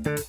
Ladies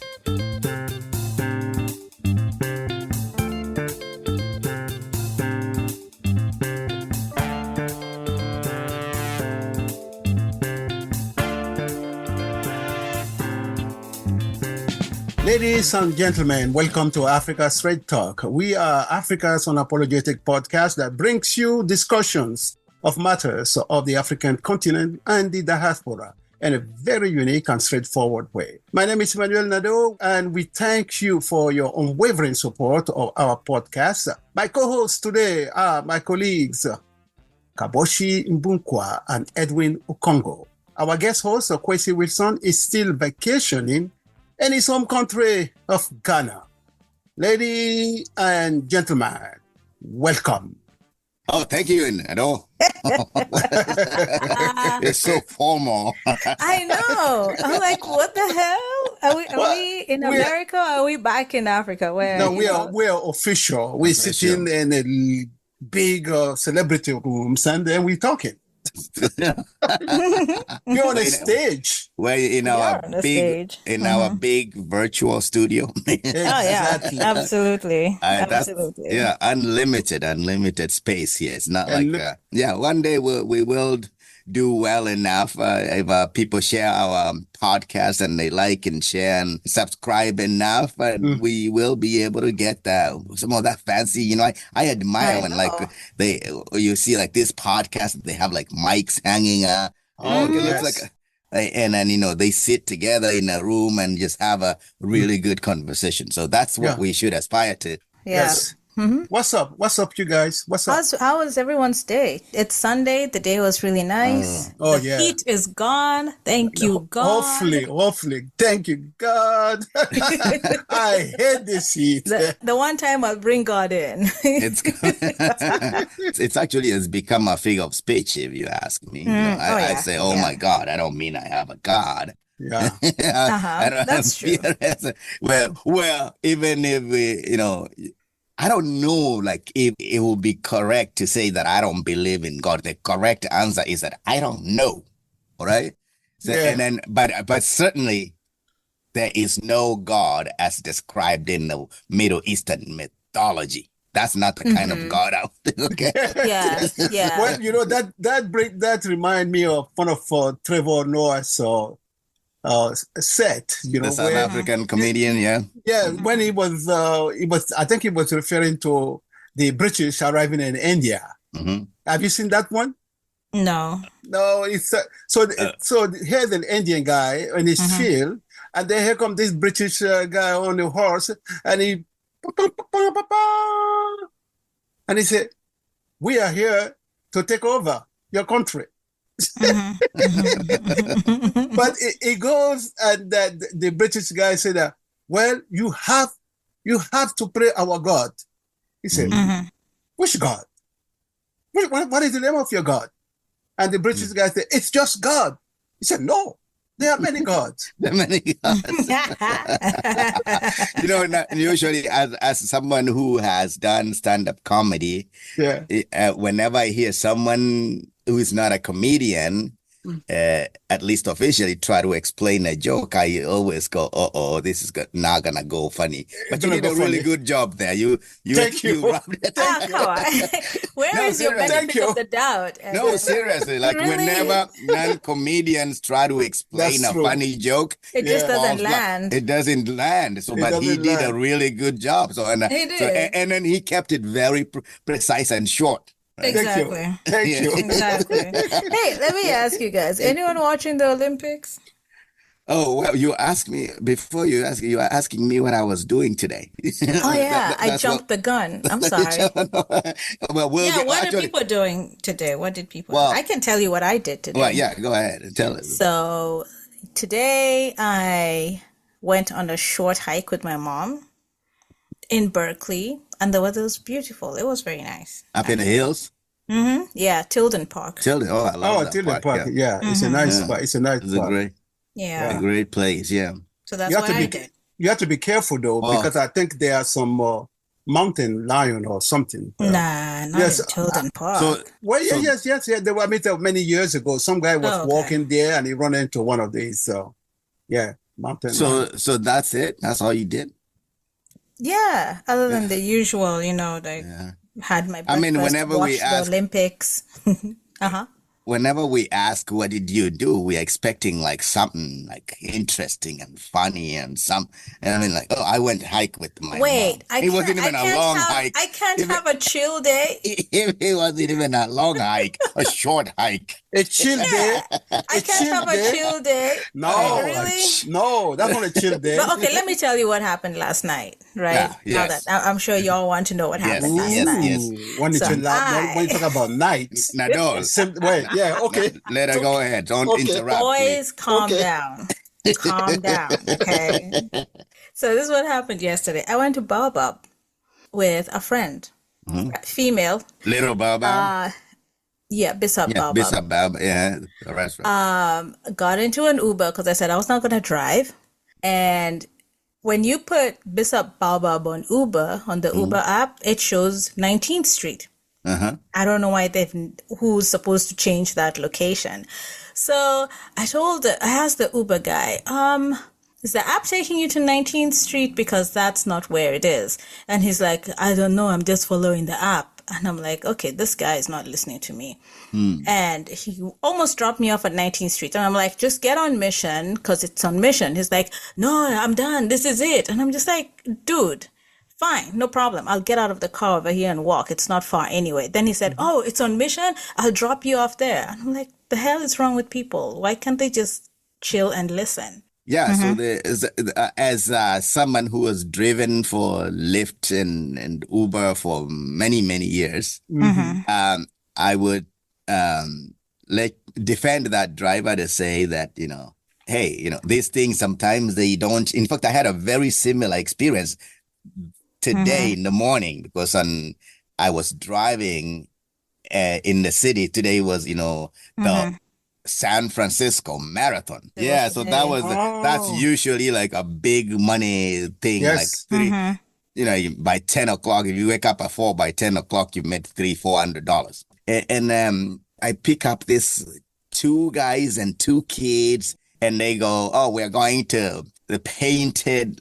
and gentlemen, welcome to Africa Straight Talk. We are Africa's unapologetic podcast that brings you discussions of matters of the African continent and the diaspora in a very unique and straightforward way. My name is Emmanuel Nadeau, and we thank you for your unwavering support of our podcast. My co-hosts today are my colleagues, Kaboshi Mbunkwa and Edwin Okongo. Our guest host, Kwesi Wilson, is still vacationing in his home country of Ghana. Ladies and gentlemen, welcome. Oh, thank you, Nado. It's so formal. I know. I'm like, what the hell? Are we in America or are we back in Africa? Where? No, we are official. We're sitting in a big celebrity rooms and then we're talking. You're on a stage. We're in our big virtual studio. Exactly. Absolutely. Absolutely. Yeah, unlimited space here. It's not like one day we will do well enough if people share our podcast and they like and share and subscribe enough, and we will be able to get some of that fancy. I admire when you see like this podcast, they have like mics hanging up. It looks like. And then, they sit together in a room and just have a really good conversation. So that's what we should aspire to. Yes. Mm-hmm. What's up, you guys? What's up? How was everyone's day? It's Sunday. The day was really nice. The heat is gone. Thank you, God. Hopefully. Thank you, God. I hate this heat. The one time I'll bring God in. It's actually has become a figure of speech, if you ask me. I say, my God, I don't mean I have a God. Yeah. That's true. Well, even if we, I don't know, like, if it would be correct to say that I don't believe in God. The correct answer is that I don't know. All right. So, and then, but certainly there is no God as described in the Middle Eastern mythology. That's not the kind of God out there. Okay. Yeah. Well, that remind me of one of Trevor Noah's set, the South African comedian, when he was I think he was referring to the British arriving in India. Have you seen that one? No, it's so here's an Indian guy in his field, and then here comes this British guy on a horse, and he said, "We are here to take over your country." But it goes, and the British guy said, well, you have to pray our God. He said, which God? What is the name of your God? And the British guy said, it's just God. He said, no, there are many gods. There are many gods. Usually as someone who has done stand-up comedy, whenever I hear someone who is not a comedian, at least officially, try to explain a joke, I always go, this is not gonna go funny. But you did a really good job there. Thank you. Come on. Where is your benefit of the doubt? No, seriously. Like really? Whenever non-comedians try to explain a funny joke, it just doesn't land. It doesn't land. So, but he did a really good job. So, and then he kept it very precise and short. Right? Exactly. Thank you. Exactly. Hey, let me ask you guys. Anyone watching the Olympics? Oh, well, you asked me before you were asking me what I was doing today. Oh, yeah. I jumped the gun. I'm sorry. What are people doing today? What did people do? I can tell you what I did today. Well, yeah, go ahead and tell it. So today I went on a short hike with my mom in Berkeley, and the weather was beautiful. It was very nice. Up in the hills? Mm-hmm. Yeah, Tilden Park. Tilden. Oh, I love that Tilden Park. Yeah. It's a nice spot. It's a nice spot. A great place. Yeah. So that's what I did. You have to be careful though, because I think there are some mountain lion or something. Not in Tilden Park. Yes. There were, many years ago, some guy was walking there and he ran into one of these. Mountain So that's it. That's all you did. Yeah, other than the usual, like Yeah. had my I mean, breakfast, watched the Olympics. Uh-huh. whenever we ask, what did you do? We're expecting like something like interesting and funny and I mean, like, oh, I went hike with my mom. Wait, It wasn't even a long hike. I can't If have a chill day. it wasn't even a long hike, a short hike. A chill day. I can't have a chill day. No, Really? no, that's not a chill day. But okay, let me tell you what happened last night, right? Yeah, Now yes. that I'm sure y'all want to know what happened last night. Yes. When So you talk about nights. Nadol. Wait, yeah, okay. Let her go ahead. Don't interrupt. Boys, calm Okay. down. Calm down, okay? So this is what happened yesterday. I went to Baobab with a friend, female. Little Baba. Yeah, Bissap Yeah, Baobab. Bishop Baba. Yeah, the restaurant. Got into an Uber because I said I was not going to drive. And when you put Bissap Baobab on Uber, on the Uber app, it shows 19th Street. I don't know why who's supposed to change that location. So I asked the Uber guy, is the app taking you to 19th Street? Because that's not where it is. And he's like, I don't know. I'm just following the app. And I'm like, okay, this guy is not listening to me. And he almost dropped me off at 19th Street. And I'm like, just get on Mission because it's on Mission. He's like, no, I'm done. This is it. And I'm just like, dude, fine, no problem. I'll get out of the car over here and walk. It's not far anyway. Then he said, oh, it's on Mission. I'll drop you off there. And I'm like, the hell is wrong with people? Why can't they just chill and listen? Yeah, so there is, as someone who has driven for Lyft and Uber for many, many years, I would defend that driver to say that, hey, these things sometimes they don't. In fact, I had a very similar experience today in the morning because I was driving in the city. Today was, the San Francisco Marathon. Yeah, so that's usually like a big money thing. Yes. Like by 10 o'clock, if you wake up at 4, by 10 o'clock, you made $300-$400. And I pick up this 2 guys and 2 kids, and they go, oh, we're going to the painted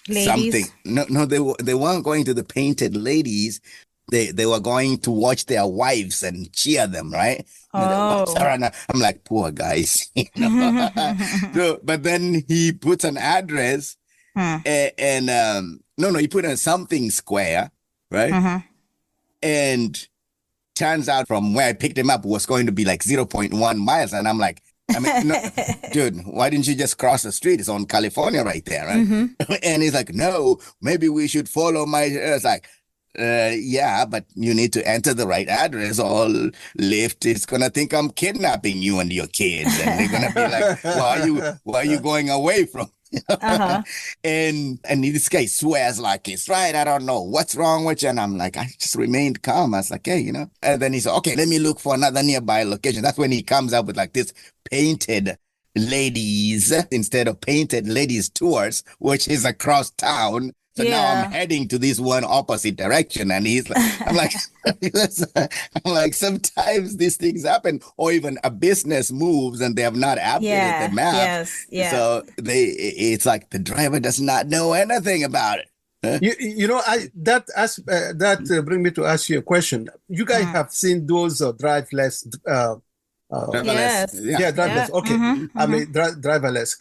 something. No, they weren't going to the painted ladies. They were going to watch their wives and cheer them, right? Oh. I'm like, poor guys. So, but then he puts an address and he put in something square, right? And turns out from where I picked him up was going to be like 0.1 miles. And I'm like, no, dude, why didn't you just cross the street? It's on California right there, right? And he's like, no, maybe we should follow my... It's like, yeah, but you need to enter the right address or Lyft is going to think I'm kidnapping you and your kids. And they're going to be like, why are you going away from? And this guy swears like it's right. I don't know what's wrong with you. And I'm like, I just remained calm. I was like, hey, And then he said, okay, let me look for another nearby location. That's when he comes up with like this painted ladies instead of painted ladies tours, which is across town. So now I'm heading to this one opposite direction. And he's like, I'm like, sometimes these things happen, or even a business moves and they have not updated the map. Yes, yeah. So it's like the driver does not know anything about it. That bring me to ask you a question. You guys have seen those driveless. Yes. Driverless. Okay. I mean, driverless.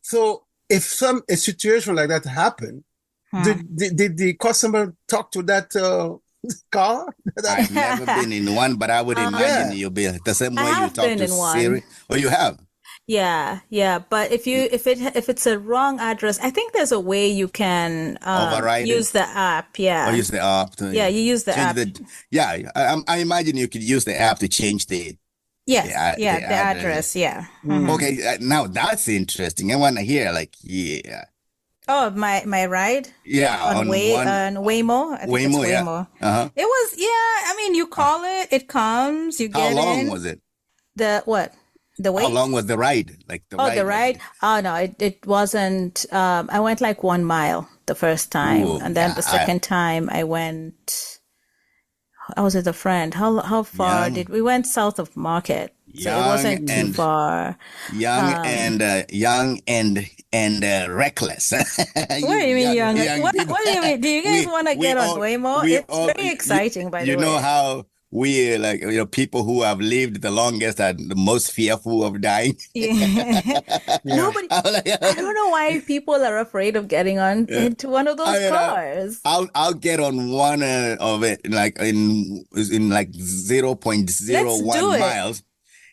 So if a situation like that happened, did the customer talk to that car? I've never been in one, but I would imagine you'll be the same way you talk to Siri. Oh, you have? Yeah. But if it's a wrong address, I think there's a way you can use the app. Yeah. Or use the app. You use the app. I imagine you could use the app to change the. Yes. The address. Yeah. Okay. Now that's interesting. I want to hear Oh, my ride? Yeah. On Waymo? I think it's Waymo. Yeah. It was, I mean, you call it comes, you get in. How long was it? The what? The wait? How long was the ride? The ride? Oh, no, it wasn't. I went like 1 mile the first time. And then the second time I went, I was with a friend. How far we went south of Market. So it wasn't too far. Young and reckless. What do you mean young? What do you mean? Do you guys want to get on way more? It's very exciting, by the way. You know how we people who have lived the longest are the most fearful of dying. Nobody. I don't know why people are afraid of getting on into one of those cars. I'll get on one of it like in like 0.01 miles.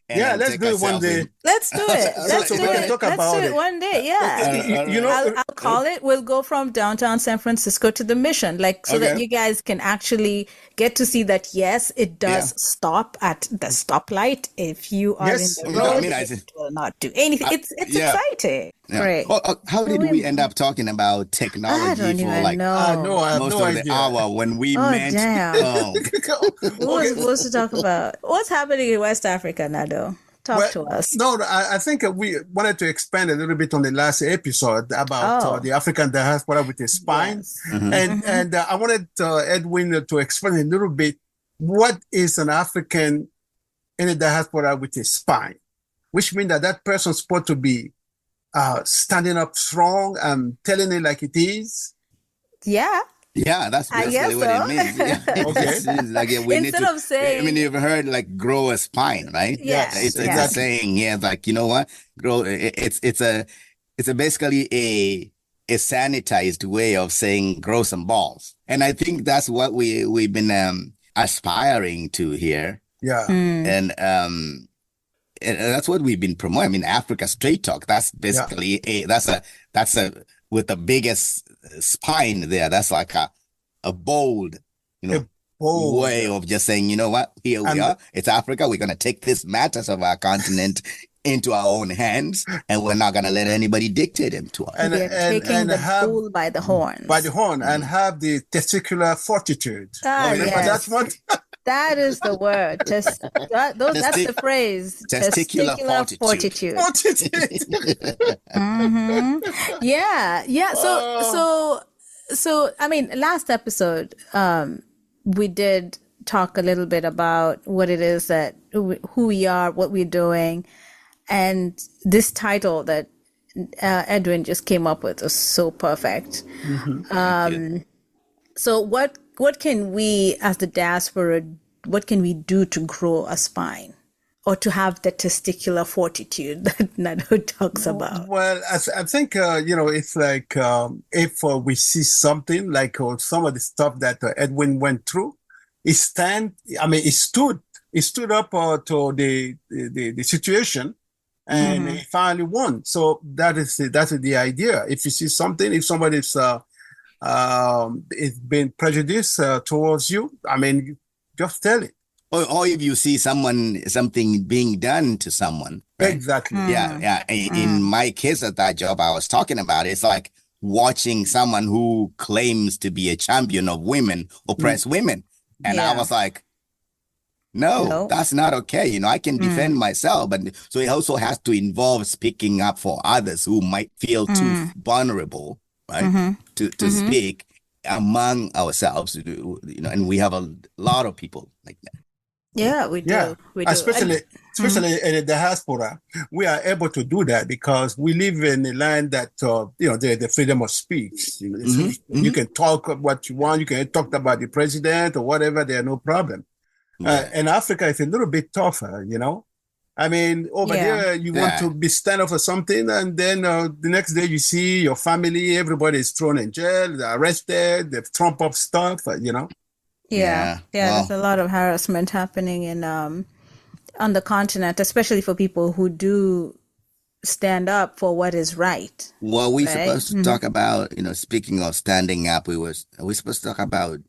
Let's do it one day. Let's do it. Let's do it one day. Yeah. I'll call it. We'll go from downtown San Francisco to the Mission, so that you guys can actually get to see that. Yes, it does stop at the stoplight. If you are in the road, it will not do anything. It's exciting. Yeah. Right. How did we end up talking about technology I don't even know. Most of the hour when we meant? Damn. We were supposed to talk about what's happening in West Africa, Nado. Talk to us. No, I think we wanted to expand a little bit on the last episode about the African diaspora with a spine. Yes. And I wanted Edwin to explain a little bit what is an African in a diaspora with a spine, which means that person's supposed to be standing up strong and telling it like it is. Yeah. Yeah, that's basically what it means. Yeah. Okay. We Instead of saying, I mean, you've heard grow a spine, right? Yes. It's a saying. Yeah, you know what? Grow. It's basically a sanitized way of saying grow some balls, and I think that's what we've been aspiring to here. Yeah. And that's what we've been promoting. I mean, Africa Straight Talk. That's basically that's a with the biggest spine there. That's like a bold, way of just saying, you know what? Here we are. It's Africa. We're gonna take this matters of our continent into our own hands, and we're not gonna let anybody dictate them to us. And taking the bull by the horns. By the horn, and have the testicular fortitude. Yes. That's what. That is the word. That's the phrase. Testicular fortitude. Yeah. So I mean, last episode, we did talk a little bit about what it is that who we are, what we're doing, and this title that Edwin just came up with was so perfect. So what can we as the diaspora, what can we do to grow a spine or to have the testicular fortitude that Nado talks about? Well, I think, it's like if we see something like some of the stuff that Edwin went through, he stood up to the situation and he finally won. So that's the idea. If you see something, if somebody's it's been prejudiced towards you, I mean, just tell it. Or if you see something being done to someone. Right? Exactly. Yeah. In my case at that job I was talking about, it's like watching someone who claims to be a champion of women oppress women. And I was like, no, that's not okay. I can defend myself. But so it also has to involve speaking up for others who might feel too vulnerable, right? To speak among ourselves, and we have a lot of people like that. Yeah, we do. Yeah. We do. Especially in the diaspora, we are able to do that because we live in a land that, the freedom of speech. You can talk what you want. You can talk about the president or whatever. There are no problem. In Africa, it's a little bit tougher, I mean, over there, you want to be stand up for something, and then the next day you see your family, everybody is thrown in jail, they're arrested, they've trumped up stuff, Yeah, there's a lot of harassment happening on the continent, especially for people who do stand up for what is right. Well, we're supposed to talk about, speaking of standing up, are we supposed to talk about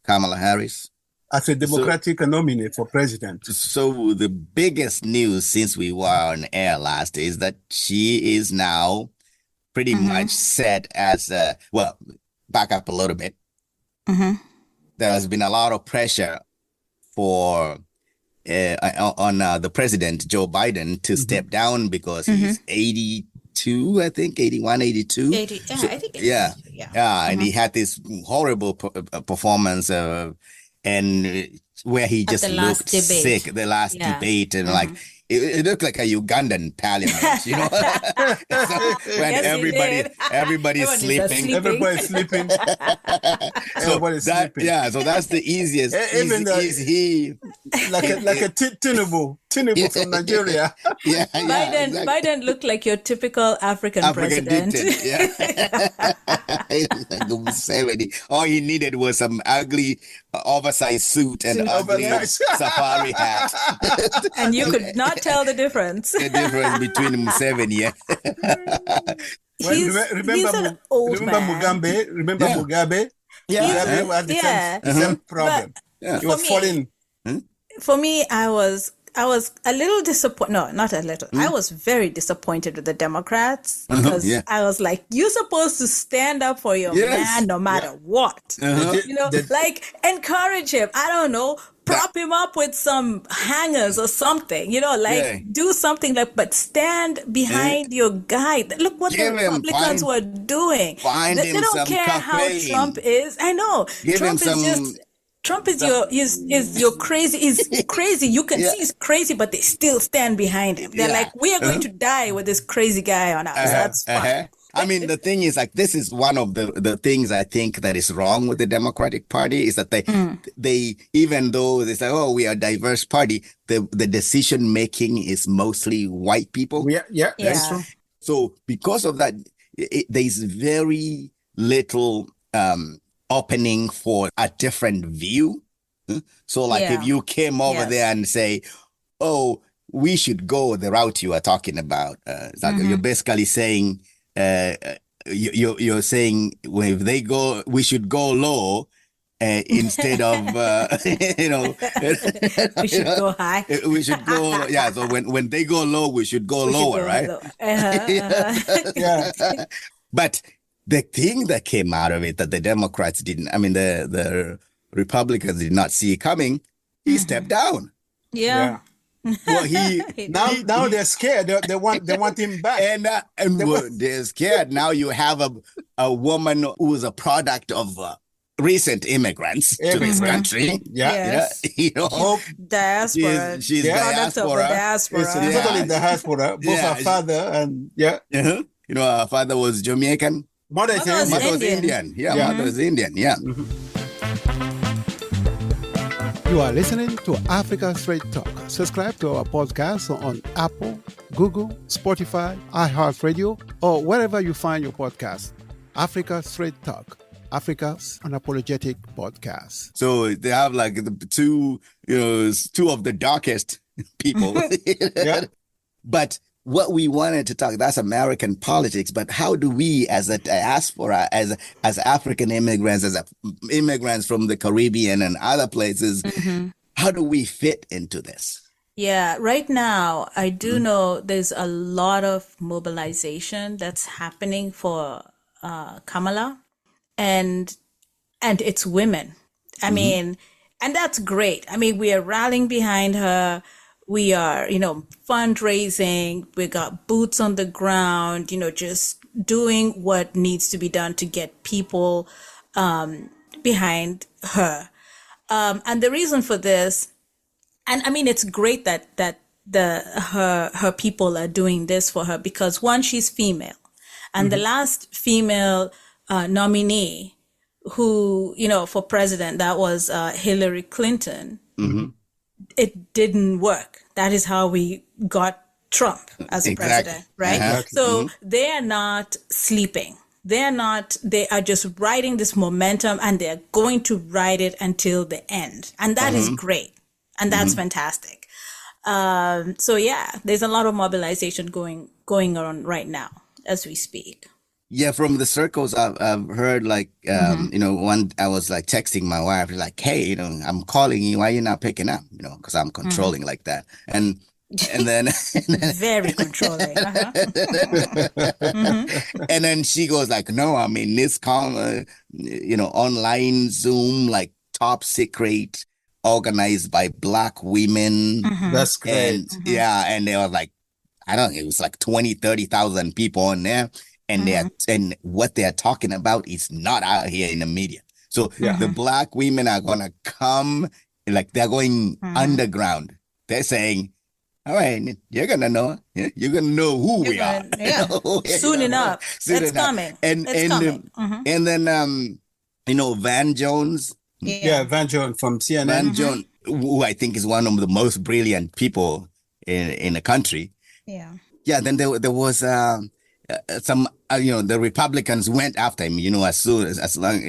Kamala Harris? As a Democratic nominee for president. So the biggest news since we were on air last is that she is now pretty much set as, back up a little bit. There has been a lot of pressure for on the president, Joe Biden, to step down because he's 82, I think, 81, 82. 80, I think 82, and he had this horrible performance and where he just looked sick, the last debate, and it looked like a Ugandan parliament, you know, so when Yes, everybody's sleeping. Everybody's sleeping. Everybody's sleeping. Yeah, so that's the easiest. Even like a Tinubu from Nigeria. Biden looked like your typical African president. All he needed was some ugly oversized suit and ugly safari hat. And you could not tell the difference. The difference between Museveni. Remember Mugabe? Remember Mugabe? Mugabe had the same problem. He was falling. For me, I was a little disappointed. No, not a little. I was very disappointed with the Democrats because I was like, you're supposed to stand up for your man no matter what. You know, like encourage him. I don't know. Prop him up with some hangers or something, you know, like do something like, but stand behind your guy. Look what the Republicans were doing. They don't care how Trump is. I know. Trump is your crazy. He's crazy. You can see he's crazy, but they still stand behind him. They're like, we are going to die with this crazy guy on us. That's fine. I mean, the thing is, like, this is one of the things I think that is wrong with the Democratic Party is that they even though they say, oh, we are a diverse party, the decision making is mostly white people. Yeah. That's true. So because of that, there's very little opening for a different view. So like if you came over there and say, oh, we should go the route you are talking about, you're basically saying, you're saying, well, if they go, we should go low instead of, we should go high. We should go, so when they go low, we should go lower, right? But the thing that came out of it that the Democrats didn't, I mean, the Republicans did not see coming, he stepped down. Yeah. Well, now they're scared. They want him back, and they're scared. Now you have a woman who is a product of recent immigrants to this country. Diaspora. She's diaspora. It's totally diaspora. Both her father and you know, her father was Jamaican. Mother was Indian. Mother was Indian. You are listening to Africa Straight Talk. Subscribe to our podcast on Apple, Google, Spotify, iHeartRadio, or wherever you find your podcast. Africa Straight Talk, Africa's unapologetic podcast. So they have like the two of the darkest people. But what we wanted to talk, that's American politics, but how do we as a diaspora, as African immigrants, as immigrants from the Caribbean and other places, how do we fit into this? Yeah, right now, I do know there's a lot of mobilization that's happening for Kamala, and it's women. I mean, and that's great. I mean, we are rallying behind her. We are, fundraising. We got boots on the ground, just doing what needs to be done to get people behind her. And the reason for this, and I mean, it's great that her people are doing this for her because one, she's female, and the last female nominee who, for president, that was Hillary Clinton. It didn't work. That is how we got Trump as a president, right? So they are not sleeping. They are just riding this momentum and they're going to ride it until the end. And that is great. And that's fantastic. So yeah, there's a lot of mobilization going on right now as we speak. Yeah, from the circles I've heard, like, one, I was like texting my wife, like, hey, I'm calling you. Why are you not picking up? Because I'm controlling like that. And then very controlling. And then she goes like, no, I mean, this call, online Zoom, like top secret, organized by Black women. That's great. And, and they were like, I don't know, it was like 20, 30,000 people on there. And and what they're talking about is not out here in the media. So the Black women are going to come, like they're going underground. They're saying, all right, you're gonna know. You're gonna know who we are. Yeah. Soon enough. It's coming. It's coming. And then Van Jones. Yeah, Van Jones from CNN. Van Jones, who I think is one of the most brilliant people in the country. Yeah. Yeah. Then there was some the Republicans went after him. As long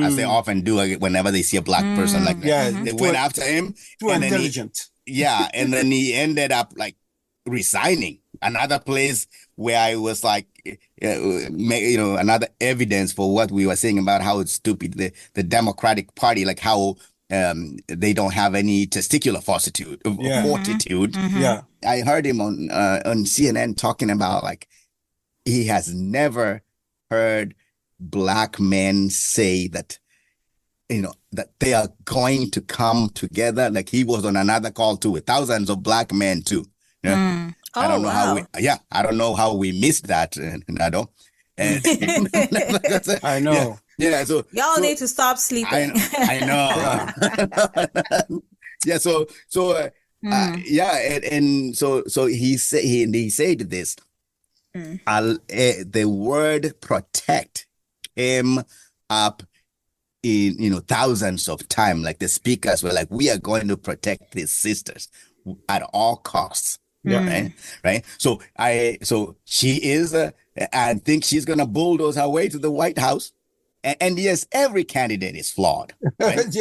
as they often do whenever they see a black person like that. Yeah, they went after him. Too intelligent. And then he ended up like resigning. Another place where I was like, another evidence for what we were saying about how it's stupid, the Democratic Party, like how they don't have any testicular fortitude. Yeah. I heard him on CNN talking about like he has never heard black men say that that they are going to come together. Like he was on another call too with thousands of black men too. I don't know I don't know how we missed that, Nado. I know. Yeah. So y'all need to stop sleeping. I know. Yeah. So he said this. The word protect came up in thousands of times. Like the speakers were like, we are going to protect these sisters at all costs. Yeah. Right. So she is, I think she's going to bulldoze her way to the White House. And yes, every candidate is flawed. Right?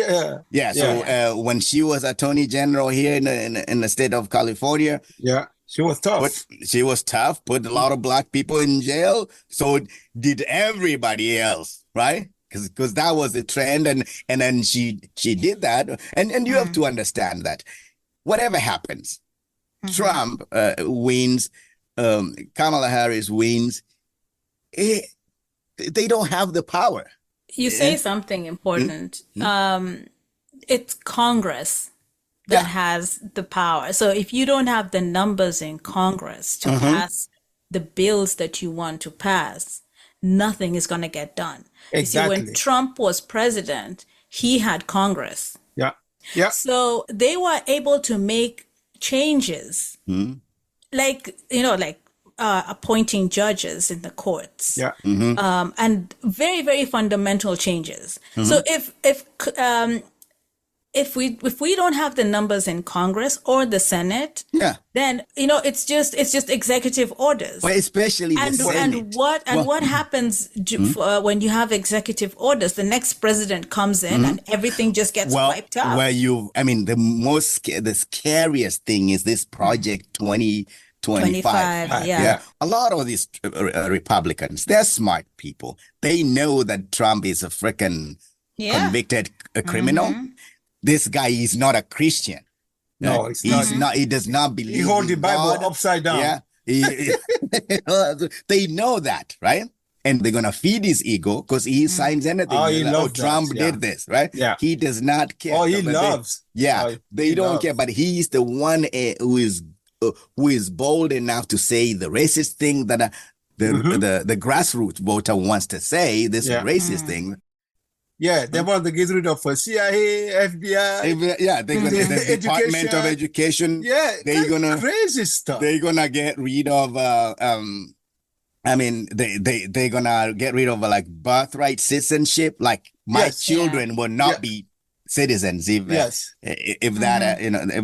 Yeah. So when she was Attorney General here in the state of California. Yeah. She was tough. Put a lot of black people in jail. So did everybody else. Right. Because that was the trend. And then she did that. And you have to understand that whatever happens, Trump wins, Kamala Harris wins, they don't have the power. You say something important. It's Congress that has the power. So if you don't have the numbers in Congress to pass the bills that you want to pass, nothing is going to get done. Exactly. You see, when Trump was president, he had Congress. Yeah. So they were able to make changes, like appointing judges in the courts, and very, very fundamental changes. So if we don't have the numbers in Congress or the Senate, then it's just executive orders. Well, especially the Senate. What happens when you have executive orders? The next president comes in and everything just gets wiped out. The scariest thing is this Project 2025. Yeah. A lot of these Republicans, they're smart people. They know that Trump is a freaking convicted criminal. This guy is not a Christian. No, he's not. He does not believe. He holds the Bible God. upside down. Yeah. They know that, right? And they're gonna feed his ego because he signs anything. Trump did this, right? Yeah. He does not care. Oh, he loves. They don't care. But he's the one who is bold enough to say the racist thing that the grassroots voter wants to say. This racist thing. Yeah, they want to get rid of CIA, FBI. The Department of Education. Yeah, they're gonna crazy stuff. They're gonna get rid of. They're gonna get rid of like birthright citizenship. Like my children will not be citizens if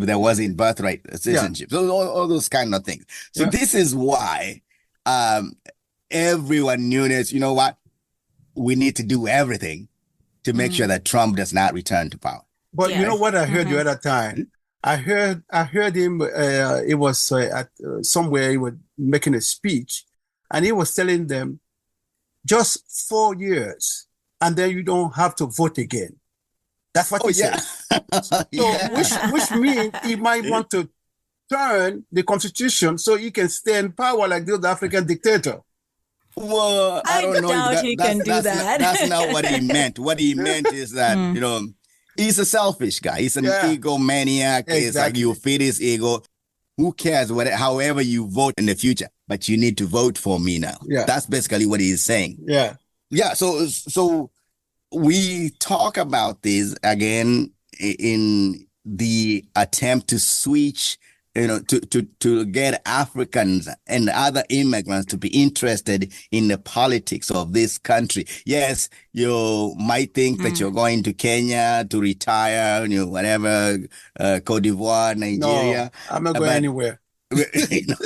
there wasn't birthright citizenship. So all those kind of things. So this is why everyone knew this. You know what? We need to do everything to make sure that Trump does not return to power. But you know what I heard the other time? I heard him, it was at somewhere he was making a speech, and he was telling them, just 4 years, and then you don't have to vote again. That's what he said. So, which means he might want to turn the constitution so he can stay in power like the other African dictator. Well, I don't know. Doubt he can do that. That's not what he meant. What he meant is that, he's a selfish guy. He's an egomaniac. Exactly. It's like you feed his ego. Who cares however you vote in the future? But you need to vote for me now. Yeah. That's basically what he's saying. Yeah. Yeah. So we talk about this again in the attempt to switch to get Africans and other immigrants to be interested in the politics of this country. Yes, you might think that you're going to Kenya to retire, whatever, Cote d'Ivoire, Nigeria. No, I'm not going anywhere. You're here to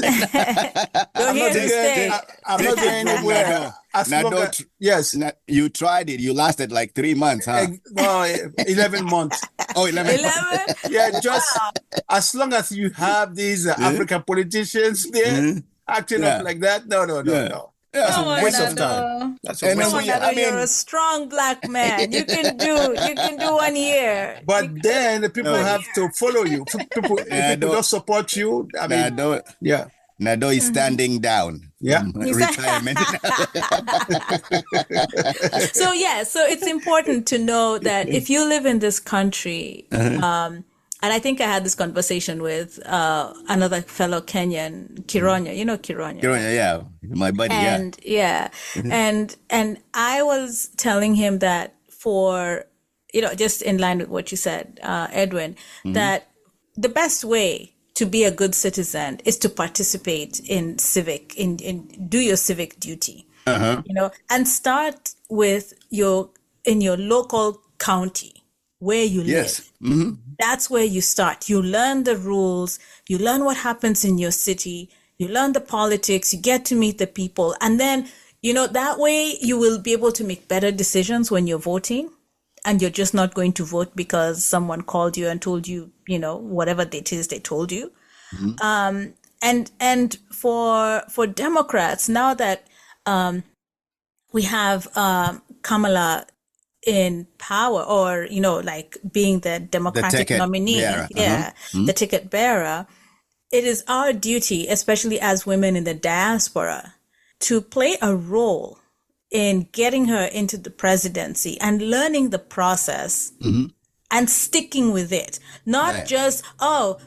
stay. I'm not going anywhere. Yes. You tried it. You lasted like 3 months, huh? No, 11 months. Oh, 11 Yeah, just as long as you have these African politicians there acting up like that. No. That's a waste of time. That's a waste of time. You're a strong black man. You can do 1 year. But then the people have to follow you. People don't support you. Nado is standing down. Yeah. Retirement. So it's important to know that if you live in this country, and I think I had this conversation with another fellow Kenyan, Kironya. You know Kironya? Kironya, yeah. My buddy, and I was telling him that for, just in line with what you said, Edwin, that the best way to be a good citizen is to participate in do your civic duty, and start with in your local county where you live. That's where you start. You learn the rules, you learn what happens in your city, you learn the politics, you get to meet the people. And then, that way you will be able to make better decisions when you're voting. And you're just not going to vote because someone called you and told you, whatever it is they told you. And for Democrats, now that we have Kamala in power, or like being the Democratic nominee, the ticket bearer, it is our duty, especially as women in the diaspora, to play a role in getting her into the presidency and learning the process and sticking with it. Not just,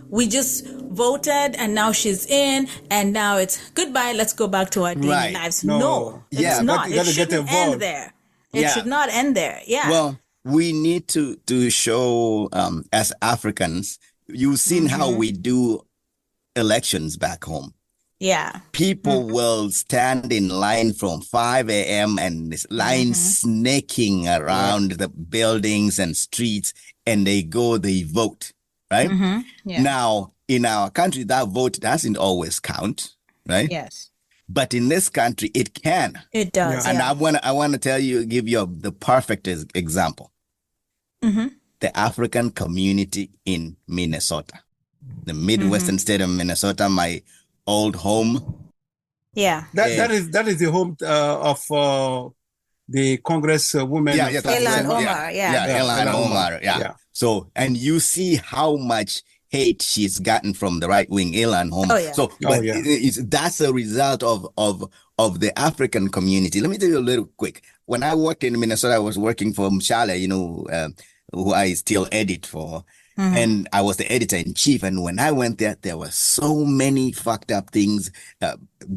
we just voted and now she's in and now it's goodbye, let's go back to our daily lives. No, it's not. It shouldn't end there. It should not end there. Yeah. Well, we need to show, as Africans, you've seen how we do elections back home. Yeah. People will stand in line from 5 a.m. and this line snaking around the buildings and streets, and they vote, right? Yeah. Now, in our country, that vote doesn't always count, right? Yes. But in this country, it can. It does. And I want to give you the perfect example. The African community in Minnesota, the Midwestern state of Minnesota, my old home. Yeah. That is the home of the Congresswoman. Ilhan Omar. Ilhan Omar. Yeah. So, and you see how much hate she's gotten from the right wing Ilhan Omar. Oh, yeah. So, that's a result of the African community. Let me tell you a little quick. When I worked in Minnesota, I was working for Mshale, who I still edit for. And I was the editor in chief. And when I went there, there were so many fucked up things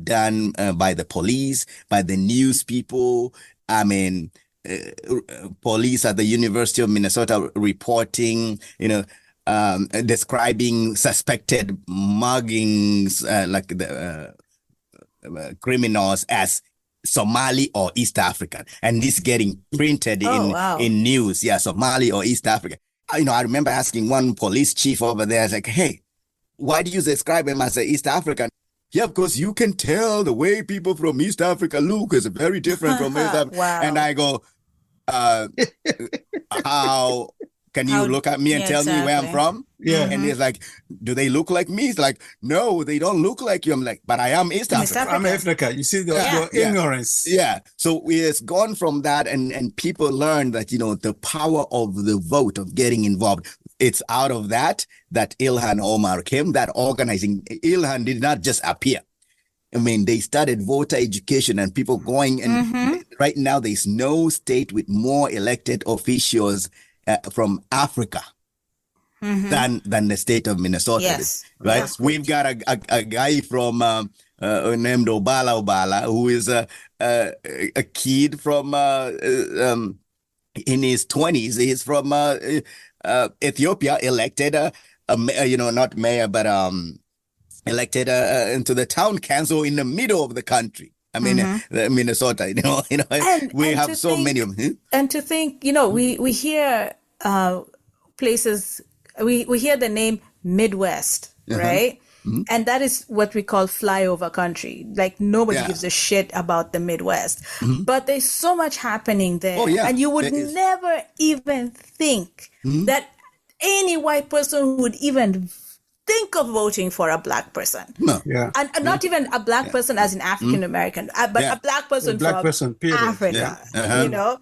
done by the police, by the news people. I mean, police at the University of Minnesota reporting, describing suspected muggings, like the criminals as Somali or East African. And this getting printed in news. Yeah, Somali or East African. I remember asking one police chief over there, I was like, hey, why do you describe him as an East African? Yeah, because you can tell the way people from East Africa look is very different from East Africa. Wow. And I go, how can you look at me and tell me where I'm from? Yeah. And he's like, do they look like me? He's like, no, they don't look like you. I'm like, but I am East Africa. I'm Africa. You see your ignorance. Yeah. So it's gone from that, and people learn that, the power of the vote, of getting involved. It's out of that Ilhan Omar came, that organizing. Ilhan did not just appear. I mean, they started voter education and people going, and right now there's no state with more elected officials from Africa than the state of Minnesota. Yes. Right? Yes. We've got a guy from named Obala, who is a kid from in his 20s. He's from Ethiopia, elected not mayor, but elected into the town council in the middle of the country. I mean, Minnesota, we have so many of them. And to think, we hear places, we hear the name Midwest, right? Mm-hmm. And that is what we call flyover country. Like nobody gives a shit about the Midwest, but there's so much happening there. Oh, yeah. And you would never even think that any white person would even think of voting for a black person. No. Yeah. And not even a black person as an African American, but a black person from Africa,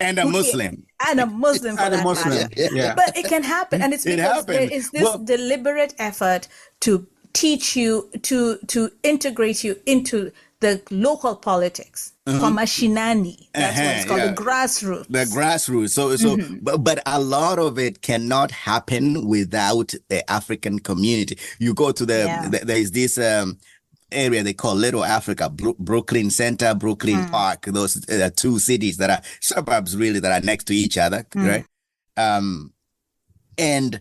And a Muslim. And a Muslim for that matter. Yeah. But it can happen. And it's because there is this deliberate effort to teach you, to integrate you into the local politics. Kwamashinani. That's what it's called, the grassroots. The grassroots. So, but a lot of it cannot happen without the African community. You go to there is this area they call Little Africa, Brooklyn Center, Brooklyn Park. Those are two cities that are suburbs really that are next to each other, right? And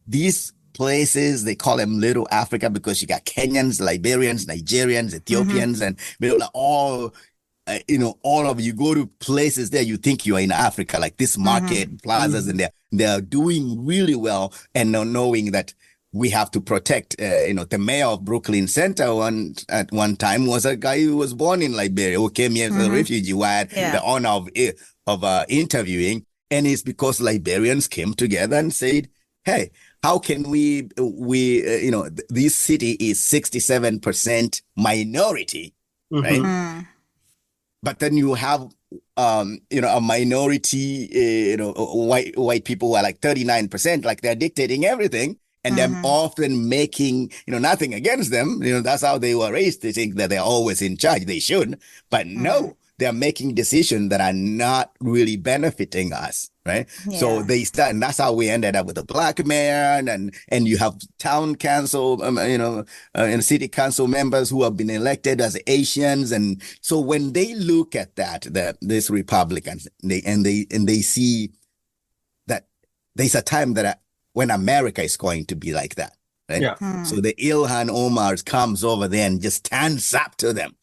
these places, they call them Little Africa because you got Kenyans, Liberians, Nigerians, Ethiopians, and all of you go to places there, you think you are in Africa, like this market plazas, and they're doing really well, and knowing that we have to protect, the mayor of Brooklyn Center at one time was a guy who was born in Liberia, who came here as a refugee, who I had the honor of interviewing, and it's because Liberians came together and said, hey, how can we this city is 67% minority, right? But then you have, a minority, white people who are like 39%, like they're dictating everything. And they're often making, nothing against them. That's how they were raised. They think that they're always in charge. They should. But no, they're making decisions that are not really benefiting us, right? Yeah. So they start, and that's how we ended up with a black mayor, and you have town council, and city council members who have been elected as Asians, and so when they look at that, these Republicans, they see that there's a time when America is going to be like that, right? Yeah. So the Ilhan Omar comes over there and just stands up to them.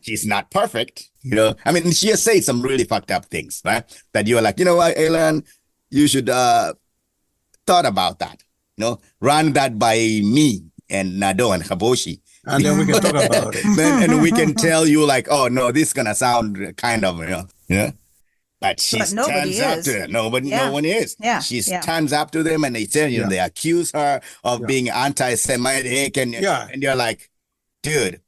She's not perfect, I mean, she has said some really fucked up things, right? That you're like, what, Elan, you should thought about that, run that by me and Nado and Haboshi. And then we can talk about it. And we can tell you like, oh, no, this is going to sound kind of, But she stands up to them. No one is. Yeah. She stands up to them and they tell they accuse her of being anti-Semitic and you're like, dude.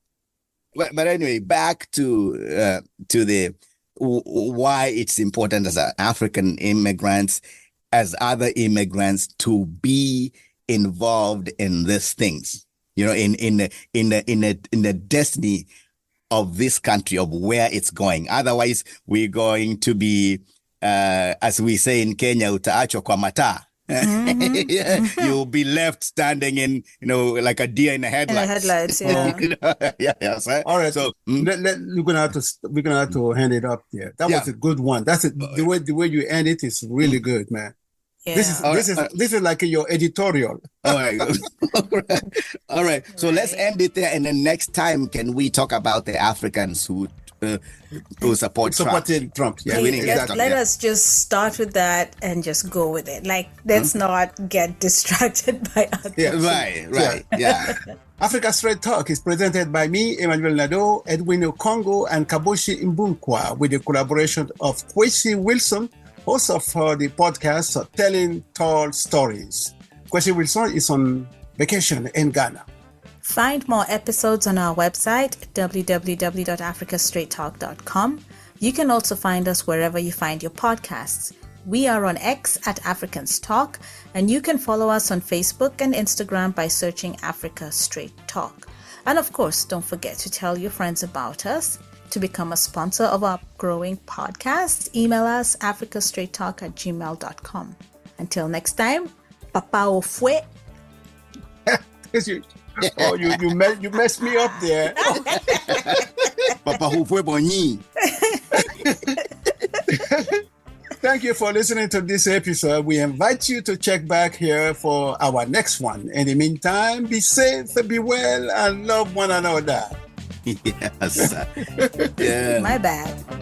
But anyway, back to the why it's important as African immigrants, as other immigrants, to be involved in these things. In the destiny of this country, of where it's going. Otherwise, we're going to be, as we say in Kenya, utaachwa kwa mataa. You'll be left standing in, like a deer in the headlights. Right? All right. So we're gonna have to hand it up there. That was a good one. That's it. The way you end it is really good, man. Yeah. This is like your editorial. All right. All right. So let's end it there, and then next time, can we talk about the Africans who supported Trump? Yeah, let us just start with that and just go with it. Like, let's not get distracted by others. Yeah, right. Yeah. Africa Straight Talk is presented by me, Emmanuel Nadeau, Edwin Okongo, and Kaboshi Mbunkwa, with the collaboration of Kwesi Wilson, host of the podcast Telling Tall Stories. Kwesi Wilson is on vacation in Ghana. Find more episodes on our website, www.africastraighttalk.com. You can also find us wherever you find your podcasts. We are on X at Africans Talk, and you can follow us on Facebook and Instagram by searching Africa Straight Talk. And of course, don't forget to tell your friends about us. To become a sponsor of our growing podcast, email us africastraighttalk@gmail.com. Until next time, Papa fue. Oh, you messed me up there. Papa who fue boni. Thank you for listening to this episode. We invite you to check back here for our next one. In the meantime, be safe, be well, and love one another. Yes. Yeah. My bad.